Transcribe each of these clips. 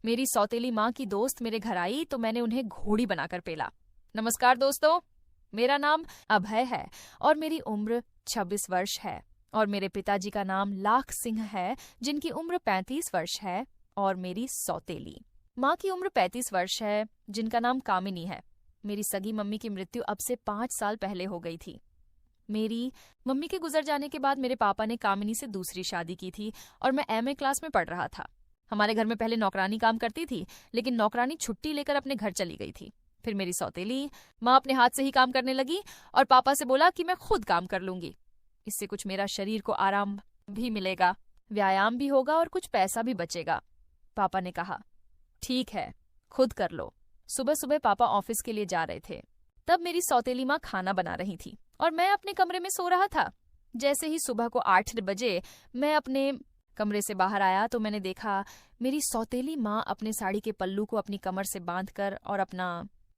मेरी सौतेली माँ की दोस्त मेरे घर आई तो मैंने उन्हें घोड़ी बनाकर पेला। नमस्कार दोस्तों, मेरा नाम अभय है और मेरी उम्र 26 वर्ष है और मेरे पिताजी का नाम लाख सिंह है जिनकी उम्र 35 वर्ष है और मेरी सौतेली माँ की उम्र 35 वर्ष है जिनका नाम कामिनी है। मेरी सगी मम्मी की मृत्यु अब से 5 साल पहले हो गई थी। मेरी मम्मी के गुजर जाने के बाद मेरे पापा ने कामिनी से दूसरी शादी की थी और मैं एमए क्लास में पढ़ रहा था। हमारे घर में पहले नौकरानी काम करती थी, लेकिन नौकरानी छुट्टी लेकर अपने घर चली गई थी। फिर मेरी सौतेली माँ अपने हाथ से ही काम करने लगी और पापा से बोला कि मैं खुद काम कर लूंगी। इससे कुछ मेरा शरीर को आराम भी मिलेगा, व्यायाम भी होगा और कुछ पैसा भी बचेगा। पापा ने कहा, ठीक है, खुद कर लो। सुबह सुबह पापा ऑफिस के लिए जा रहे थे। तब मेरी सौतेली माँ खाना बना रही थी और मैं अपने कमरे में सो रहा था। जैसे ही सुबह को 8 बजे मैं अपने कमरे से बाहर आया तो मैंने देखा मेरी सौतेली माँ अपने साड़ी के पल्लू को अपनी कमर से बांधकर और अपना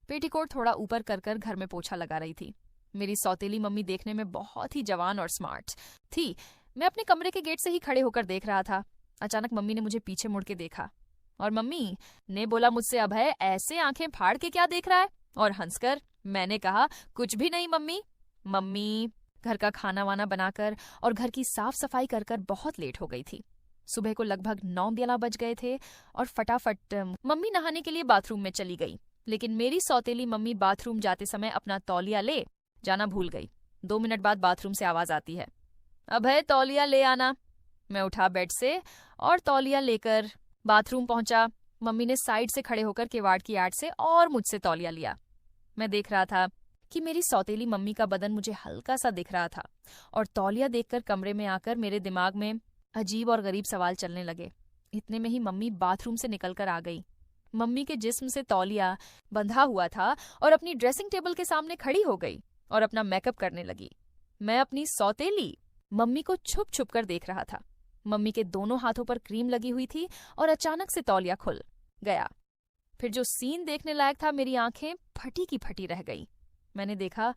पेटीकोट थोड़ा ऊपर कर कर घर में पोछा लगा रही थी। मेरी सौतेली मम्मी देखने में बहुत ही जवान और स्मार्ट थी। मैं अपने कमरे के गेट से ही खड़े होकर देख रहा था। अचानक मम्मी ने मुझे पीछे मुड़ के देखा और मम्मी ने बोला मुझसे, अभय ऐसे आंखें फाड़ के क्या देख रहा है? और हंसकर मैंने कहा, कुछ भी नहीं मम्मी। मम्मी घर का खाना वाना बनाकर और घर की साफ सफाई कर कर बहुत लेट हो गई थी। सुबह को लगभग 9-11 बज गए थे और फटाफट मम्मी नहाने के लिए बाथरूम में चली गई। लेकिन मेरी सौतेली मम्मी बाथरूम जाते समय अपना तौलिया ले जाना भूल गई। 2 मिनट बाद बाथरूम से आवाज आती है, अभय तौलिया ले आना। मैं उठा बेड से और तौलिया लेकर बाथरूम पहुंचा। मम्मी ने साइड से खड़े होकर किवाड़ की आड़ से और मुझसे तौलिया लिया। मैं देख रहा था कि मेरी सौतेली मम्मी का बदन मुझे हल्का सा दिख रहा था और तौलिया देखकर कमरे में आकर मेरे दिमाग में अजीब और गरीब सवाल चलने लगे। इतने में ही मम्मी बाथरूम से निकलकर आ गई। मम्मी के जिस्म से तौलिया बंधा हुआ था और अपनी ड्रेसिंग टेबल के सामने खड़ी हो गई और अपना मेकअप करने लगी। मैं अपनी सौतेली मम्मी को छुप छुप कर देख रहा था। मम्मी के दोनों हाथों पर क्रीम लगी हुई थी और अचानक से तौलिया खुल गया। फिर जो सीन देखने लायक था, मेरी आंखें फटी की फटी रह गई। मैंने देखा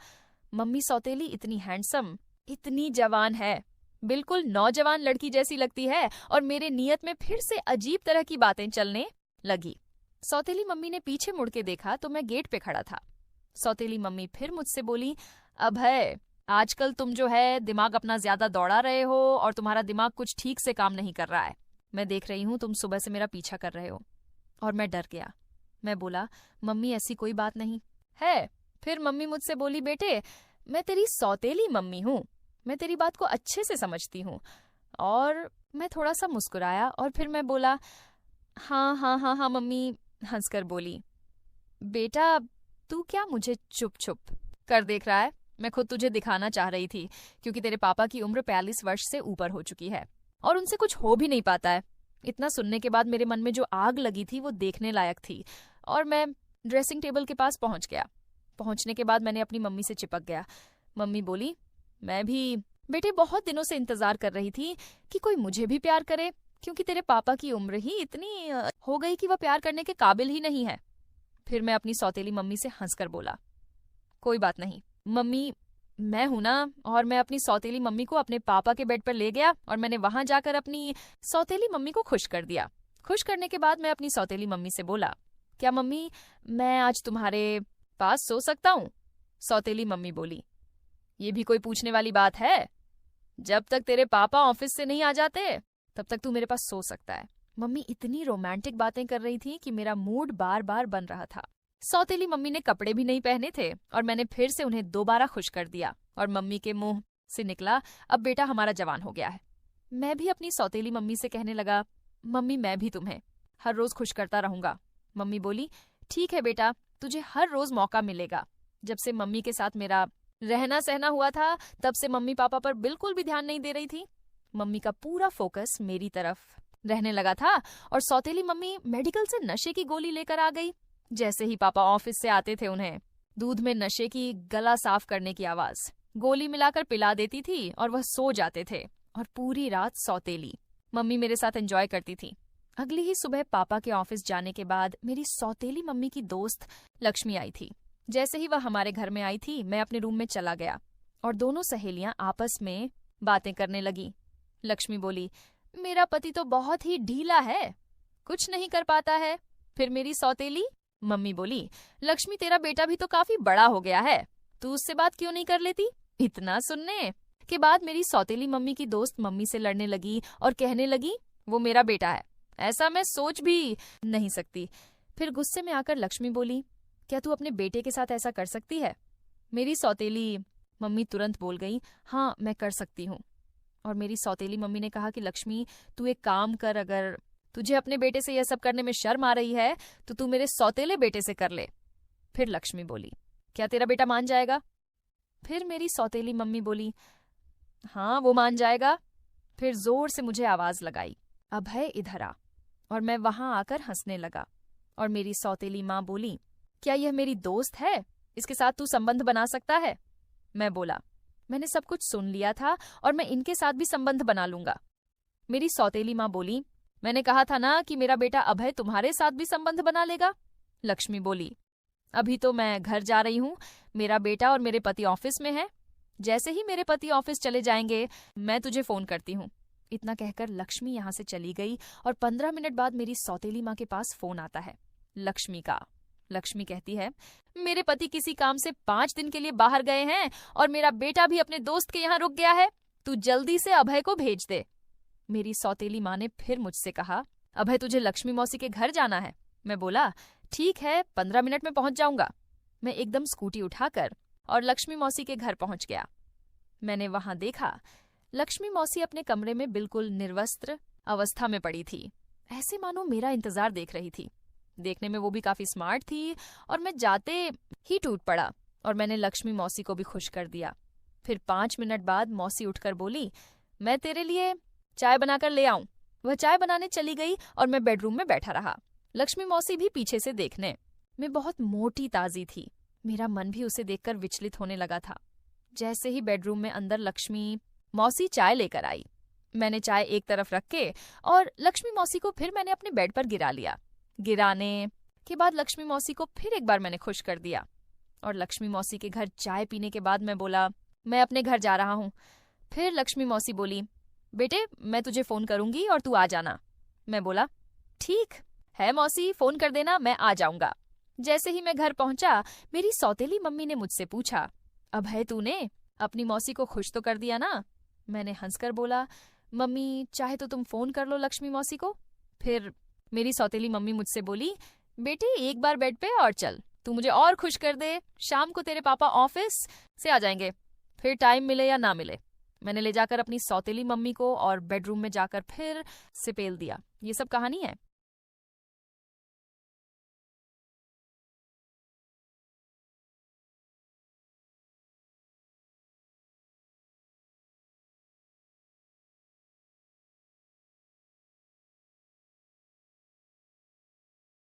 मम्मी सौतेली इतनी हैंडसम, इतनी जवान है, बिल्कुल नौजवान लड़की जैसी लगती है और मेरे नियत में फिर से अजीब तरह की बातें चलने लगी। सौतेली मम्मी ने पीछे मुड़ के देखा तो मैं गेट पे खड़ा था। सौतेली मम्मी फिर मुझसे बोली, अभय आजकल तुम जो है दिमाग अपना ज्यादा दौड़ा रहे हो और तुम्हारा दिमाग कुछ ठीक से काम नहीं कर रहा है। मैं देख रही हूँ तुम सुबह से मेरा पीछा कर रहे हो। और मैं डर गया। मैं बोला, मम्मी ऐसी कोई बात नहीं है। फिर मम्मी मुझसे बोली, बेटे मैं तेरी सौतेली मम्मी हूँ, मैं तेरी बात को अच्छे से समझती हूँ। और मैं थोड़ा सा मुस्कुराया और फिर मैं बोला, हाँ हाँ हाँ हाँ मम्मी। हंसकर बोली, बेटा तू क्या मुझे चुप चुप कर देख रहा है? मैं खुद तुझे दिखाना चाह रही थी क्योंकि तेरे पापा की उम्र 42 वर्ष से ऊपर हो चुकी है और उनसे कुछ हो भी नहीं पाता है। इतना सुनने के बाद मेरे मन में जो आग लगी थी वो देखने लायक थी और मैं ड्रेसिंग टेबल के पास पहुंच गया। पहुंचने के बाद मैंने अपनी मम्मी से चिपक गया। मम्मी बोली, मैं भी बेटे बहुत दिनों से इंतजार कर रही थी कि कोई मुझे भी प्यार करे, क्योंकि तेरे पापा की उम्र ही इतनी हो गई कि वह प्यार करने के काबिल ही नहीं है। फिर मैं अपनी सौतेली मम्मी से हंसकर बोला, कोई बात नहीं मम्मी, मैं हूं ना। और मैं अपनी सौतेली मम्मी को अपने पापा के बेड पर ले गया और मैंने वहां जाकर अपनी सौतेली मम्मी को खुश कर दिया। खुश करने के बाद मैं अपनी सौतेली मम्मी से बोला, क्या मम्मी मैं आज तुम्हारे पास सो सकता हूँ? सौतेली मम्मी बोली, ये भी कोई पूछने वाली बात है? जब तक तेरे पापा ऑफिस से नहीं आ जाते तब तक तू मेरे पास सो सकता है। मम्मी इतनी रोमांटिक बातें कर रही थी कि मेरा मूड बार बार बन रहा था। सौतेली मम्मी ने कपड़े भी नहीं पहने थे और मैंने फिर से उन्हें दोबारा खुश कर दिया और मम्मी के मुंह से निकला, अब बेटा हमारा जवान हो गया है। मैं भी अपनी सौतेली मम्मी से कहने लगा, मम्मी मैं भी तुम्हें हर रोज खुश करता रहूंगा। मम्मी बोली, ठीक है बेटा, तुझे हर रोज मौका मिलेगा। जब से मम्मी के साथ मेरा रहना सहना हुआ था तब से मम्मी पापा पर बिल्कुल भी ध्यान नहीं दे रही थी। मम्मी का पूरा फोकस मेरी तरफ रहने लगा था और सौतेली मम्मी मेडिकल से नशे की गोली लेकर आ गई। जैसे ही पापा ऑफिस से आते थे उन्हें दूध में नशे की गला साफ करने की आवाज गोली मिलाकर पिला देती थी और वह सो जाते थे और पूरी रात सौतेली मम्मी मेरे साथ एंजॉय करती थी। अगली ही सुबह पापा के ऑफिस जाने के बाद मेरी सौतेली मम्मी की दोस्त लक्ष्मी आई थी। जैसे ही वह हमारे घर में आई थी मैं अपने रूम में चला गया और दोनों सहेलियां आपस में बातें करने लगी। लक्ष्मी बोली, मेरा पति तो बहुत ही ढीला है, कुछ नहीं कर पाता है। फिर मेरी सौतेली मम्मी बोली, लक्ष्मी तेरा बेटा भी तो काफी बड़ा हो गया है, तू उससे बात क्यों नहीं कर लेती। इतना सुनने के बाद मेरी सौतेली मम्मी की दोस्त मम्मी से लड़ने लगी और कहने लगी, वो मेरा बेटा है, ऐसा मैं सोच भी नहीं सकती। फिर गुस्से में आकर लक्ष्मी बोली, क्या तू अपने बेटे के साथ ऐसा कर सकती है। मेरी सौतेली मम्मी तुरंत बोल गई, हाँ मैं कर सकती हूँ। और मेरी सौतेली मम्मी ने कहा कि लक्ष्मी तू एक काम कर, अगर तुझे अपने बेटे से यह सब करने में शर्म आ रही है तो तू मेरे सौतेले बेटे से कर ले। फिर लक्ष्मी बोली, क्या तेरा बेटा मान जाएगा। फिर मेरी सौतेली मम्मी बोली, हाँ वो मान जाएगा। फिर जोर से मुझे आवाज लगाई, अभय इधर आ। और मैं वहां आकर हंसने लगा। और मेरी सौतेली माँ बोली, क्या यह मेरी दोस्त है, इसके साथ तू संबंध बना सकता है। मैं बोला, मैंने सब कुछ सुन लिया था और मैं इनके साथ भी संबंध बना लूंगा। मेरी सौतेली माँ बोली, मैंने कहा था ना कि मेरा बेटा अभय तुम्हारे साथ भी संबंध बना लेगा। लक्ष्मी बोली, अभी तो मैं घर जा रही हूँ, मेरा बेटा और मेरे पति ऑफिस में है, जैसे ही मेरे पति ऑफिस चले जाएंगे मैं तुझे फोन करती हूँ। इतना कहकर लक्ष्मी यहाँ से चली गई और 15 मिनट बाद मेरी सौतेली माँ के पास फोन आता है लक्ष्मी का। लक्ष्मी कहती है, मेरे पति किसी काम से 5 दिन के लिए बाहर गए हैं और मेरा बेटा भी अपने दोस्त के यहाँ रुक गया है, तू जल्दी से अभय को भेज दे। मेरी सौतेली माँ ने फिर मुझसे कहा, अभय तुझे लक्ष्मी मौसी के घर जाना है। मैं बोला, ठीक है 15 मिनट में पहुंच जाऊंगा। मैं एकदम स्कूटी उठाकर और लक्ष्मी मौसी के घर पहुंच गया। मैंने वहां देखा लक्ष्मी मौसी अपने कमरे में बिल्कुल निर्वस्त्र अवस्था में पड़ी थी, ऐसे मानो मेरा इंतजार देख रही थी। देखने में वो भी काफी स्मार्ट थी और मैं जाते ही टूट पड़ा और मैंने लक्ष्मी मौसी को भी खुश कर दिया। फिर 5 मिनट बाद मौसी उठकर बोली, मैं तेरे लिए चाय बनाकर ले आऊं। वह चाय बनाने चली गई और मैं बेडरूम में बैठा रहा, लक्ष्मी मौसी भी पीछे से देखने। मैं बहुत मोटी ताजी थी, मेरा मन भी उसे देखकर विचलित होने लगा था। जैसे ही बेडरूम में अंदर लक्ष्मी मौसी चाय लेकर आई, मैंने चाय एक तरफ रख के और लक्ष्मी मौसी को फिर मैंने अपने बेड पर गिरा लिया। गिराने के बाद लक्ष्मी मौसी को फिर एक बार मैंने खुश कर दिया। और लक्ष्मी मौसी के घर चाय पीने के बाद मैं बोला, मैं अपने घर जा रहा हूँ। फिर लक्ष्मी मौसी बोली, बेटे मैं तुझे फोन करूंगी और तू आ जाना। मैं बोला, ठीक है मौसी, फोन कर देना, मैं आ जाऊंगा। जैसे ही मैं घर पहुंचा मेरी सौतेली मम्मी ने मुझसे पूछा, अभय तूने अपनी मौसी को खुश तो कर दिया ना। मैंने हंसकर बोला, मम्मी चाहे तो तुम फोन कर लो लक्ष्मी मौसी को। फिर मेरी सौतेली मम्मी मुझसे बोली, बेटे एक बार बेड पे और चल, तू मुझे और खुश कर दे, शाम को तेरे पापा ऑफिस से आ जाएंगे, फिर टाइम मिले या ना मिले। मैंने ले जाकर अपनी सौतेली मम्मी को और बेडरूम में जाकर फिर सिपेल दिया। ये सब कहानी है।